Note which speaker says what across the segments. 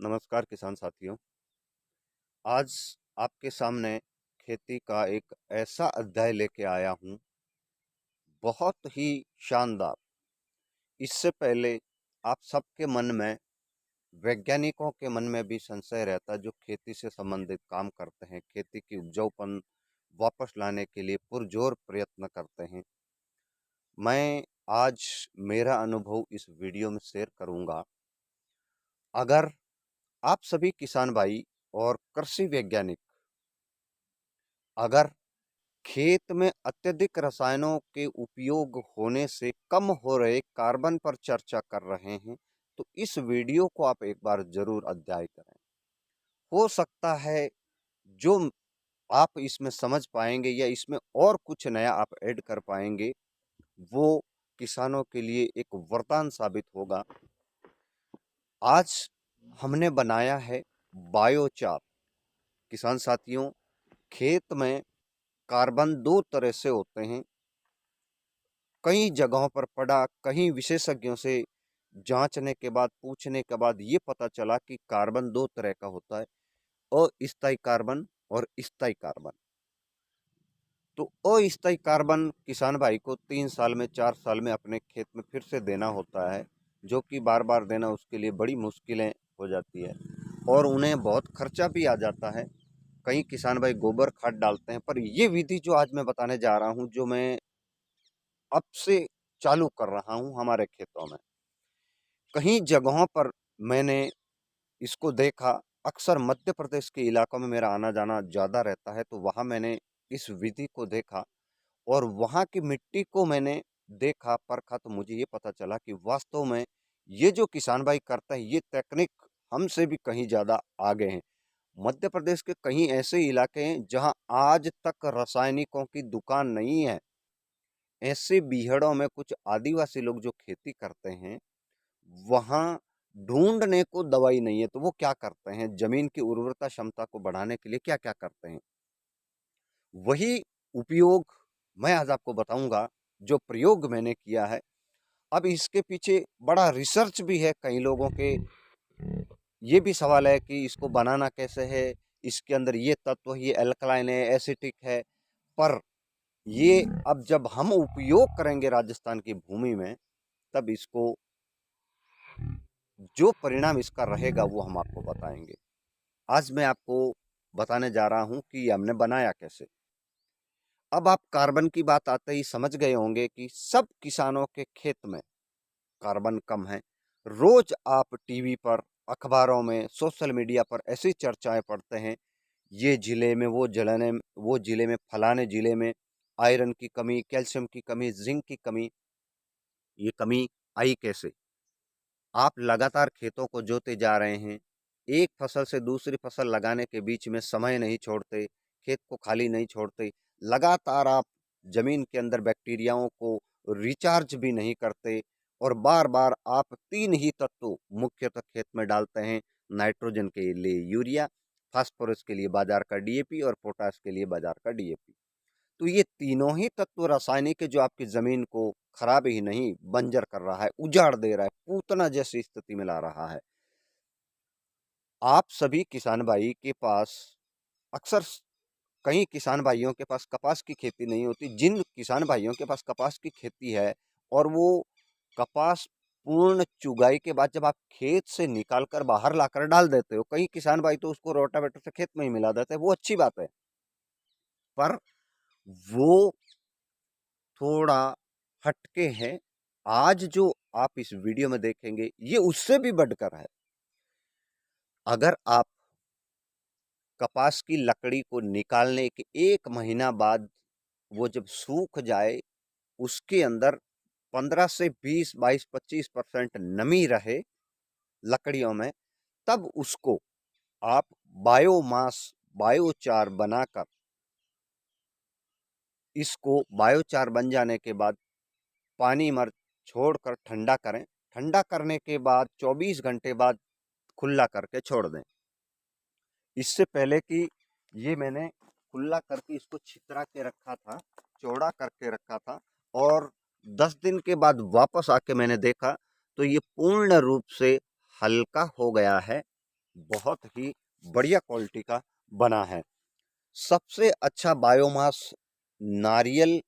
Speaker 1: नमस्कार किसान साथियों। आज आपके सामने खेती का एक ऐसा अध्याय लेके आया हूँ, बहुत ही शानदार। इससे पहले आप सबके मन में, वैज्ञानिकों के मन में भी संशय रहता है जो खेती से संबंधित काम करते हैं, खेती की उपजाऊपन वापस लाने के लिए पुरजोर प्रयत्न करते हैं। मैं आज मेरा अनुभव इस वीडियो में शेयर करूँगा। अगर आप सभी किसान भाई और कृषि वैज्ञानिक अगर खेत में अत्यधिक रसायनों के उपयोग होने से कम हो रहे कार्बन पर चर्चा कर रहे हैं, तो इस वीडियो को आप एक बार जरूर अध्ययन करें। हो सकता है जो आप इसमें समझ पाएंगे या इसमें और कुछ नया आप ऐड कर पाएंगे, वो किसानों के लिए एक वरदान साबित होगा। आज हमने बनाया है बायोचार। किसान साथियों, खेत में कार्बन दो तरह से होते हैं। कई जगहों पर पढ़ा, कई विशेषज्ञों से जांचने के बाद, पूछने के बाद ये पता चला कि कार्बन दो तरह का होता है, अस्थायी कार्बन और स्थायी कार्बन। तो अस्थायी कार्बन किसान भाई को 3 साल में, 4 साल में अपने खेत में फिर से देना होता है, जो कि बार बार देना उसके लिए बड़ी मुश्किलें हो जाती है और उन्हें बहुत खर्चा भी आ जाता है। कई किसान भाई गोबर खाद डालते हैं, पर ये विधि जो आज मैं बताने जा रहा हूँ, जो मैं अब से चालू कर रहा हूँ हमारे खेतों में, कई जगहों पर मैंने इसको देखा। अक्सर मध्य प्रदेश के इलाकों में मेरा आना जाना ज़्यादा रहता है, तो वहाँ मैंने इस विधि को देखा और वहाँ की मिट्टी को मैंने देखा, परखा, तो मुझे ये पता चला कि वास्तव में ये जो किसान भाई करते हैं, ये तकनीक हमसे भी कहीं ज़्यादा आगे हैं। मध्य प्रदेश के कई ऐसे इलाके हैं जहाँ आज तक रासायनिकों की दुकान नहीं है। ऐसे बीहड़ों में कुछ आदिवासी लोग जो खेती करते हैं, वहाँ ढूंढने को दवाई नहीं है, तो वो क्या करते हैं, जमीन की उर्वरता क्षमता को बढ़ाने के लिए क्या क्या करते हैं, वही उपयोग मैं आज आपको बताऊंगा, जो प्रयोग मैंने किया है। अब इसके पीछे बड़ा रिसर्च भी है, कई लोगों के ये भी सवाल है कि इसको बनाना कैसे है, इसके अंदर ये तत्व, ये एल्कलाइन है, एसिटिक है। पर ये अब जब हम उपयोग करेंगे राजस्थान की भूमि में, तब इसको जो परिणाम इसका रहेगा वो हम आपको बताएंगे। आज मैं आपको बताने जा रहा हूं कि हमने बनाया कैसे। अब आप कार्बन की बात आते ही समझ गए होंगे कि सब किसानों के खेत में कार्बन कम है। रोज आप टीवी पर, अखबारों में, सोशल मीडिया पर ऐसी चर्चाएं पढ़ते हैं, ये जिले में, वो जिले में, फलाने जिले में आयरन की कमी, कैल्शियम की कमी, जिंक की कमी। ये कमी आई कैसे? आप लगातार खेतों को जोते जा रहे हैं, एक फसल से दूसरी फसल लगाने के बीच में समय नहीं छोड़ते, खेत को खाली नहीं छोड़ते, लगातार आप जमीन के अंदर बैक्टीरियाओं को रिचार्ज भी नहीं करते और बार बार आप तीन ही तत्व मुख्यतः खेत में डालते हैं। नाइट्रोजन के लिए यूरिया, फास्फोरस के लिए बाजार का डीएपी और पोटास के लिए बाजार का डीएपी। तो ये तीनों ही तत्व रासायनिक है, जो आपकी जमीन को खराब ही नहीं बंजर कर रहा है, उजाड़ दे रहा है, पूतना जैसी स्थिति में ला रहा है। आप सभी किसान भाई के पास अक्सर, कई किसान भाइयों के पास कपास की खेती नहीं होती। जिन किसान भाइयों के पास कपास की खेती है और वो कपास पूर्ण चुगाई के बाद जब आप खेत से निकाल कर बाहर लाकर डाल देते हो, कई किसान भाई तो उसको रोटावेटर से खेत में ही मिला देते हैं, वो अच्छी बात है। पर वो थोड़ा हटके हैं। आज जो आप इस वीडियो में देखेंगे, ये उससे भी बढ़कर है। अगर आप कपास की लकड़ी को निकालने के 1 महीना बाद वो जब सूख जाए, उसके अंदर 15 से 20, 22, 25% नमी रहे लकड़ियों में, तब उसको आप बायोमास, बायोचार बनाकर, इसको बायोचार बन जाने के बाद पानी मर छोड़कर ठंडा करें। ठंडा करने के बाद 24 घंटे बाद खुला करके छोड़ दें। इससे पहले कि ये मैंने खुला करके इसको छितरा के रखा था, चौड़ा करके रखा था, और 10 दिन के बाद वापस आके मैंने देखा तो ये पूर्ण रूप से हल्का हो गया है। बहुत ही बढ़िया क्वालिटी का बना है। सबसे अच्छा बायोमास नारियल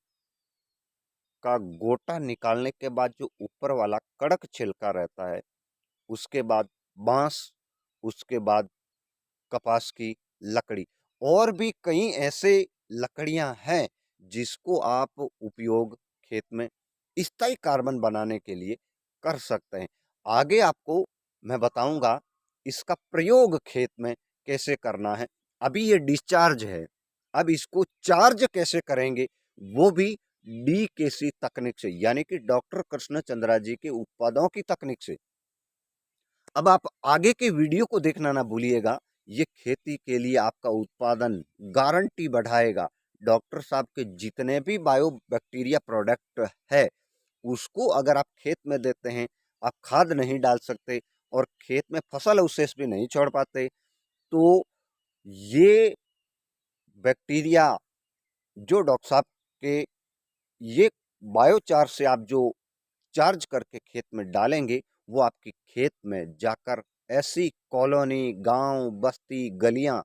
Speaker 1: का गोटा निकालने के बाद जो ऊपर वाला कड़क छिलका रहता है, उसके बाद बांस, उसके बाद कपास की लकड़ी, और भी कई ऐसे लकड़ियां हैं जिसको आप उपयोग खेत में स्थायी कार्बन बनाने के लिए कर सकते हैं। आगे आपको मैं बताऊंगा इसका प्रयोग खेत में कैसे करना है। अभी ये डिस्चार्ज है, अब इसको चार्ज कैसे करेंगे वो भी डीकेसी तकनीक से, यानी कि डॉक्टर कृष्ण चंद्रा जी के उत्पादों की तकनीक से। अब आप आगे के वीडियो को देखना ना भूलिएगा, ये खेती के लिए आपका उत्पादन गारंटी बढ़ाएगा। डॉक्टर साहब के जितने भी बायो बैक्टीरिया प्रोडक्ट है उसको अगर आप खेत में देते हैं, आप खाद नहीं डाल सकते और खेत में फसल अवशेष भी नहीं छोड़ पाते, तो ये बैक्टीरिया जो डॉक्टर साहब के ये बायोचार से आप जो चार्ज करके खेत में डालेंगे, वो आपकी खेत में जाकर ऐसी कॉलोनी, गांव, बस्ती, गलियां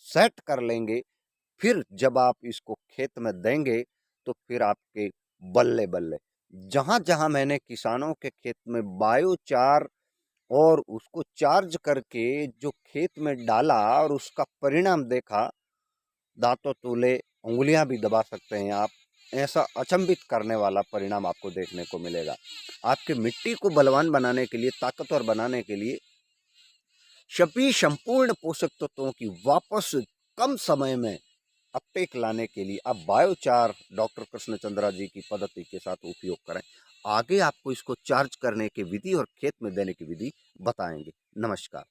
Speaker 1: सेट कर लेंगे। फिर जब आप इसको खेत में देंगे तो फिर आपके बल्ले बल्ले। जहां जहां मैंने किसानों के खेत में बायोचार और उसको चार्ज करके जो खेत में डाला और उसका परिणाम देखा, दांतों तोले, उंगलियां भी दबा सकते हैं आप, ऐसा अचंभित करने वाला परिणाम आपको देखने को मिलेगा। आपके मिट्टी को बलवान बनाने के लिए, ताकतवर बनाने के लिए, सभी संपूर्ण पोषक तत्वों की वापस कम समय में अपटेक लाने के लिए आप बायोचार डॉक्टर कृष्ण चंद्रा जी की पद्धति के साथ उपयोग करें। आगे आपको इसको चार्ज करने की विधि और खेत में देने की विधि बताएंगे। नमस्कार।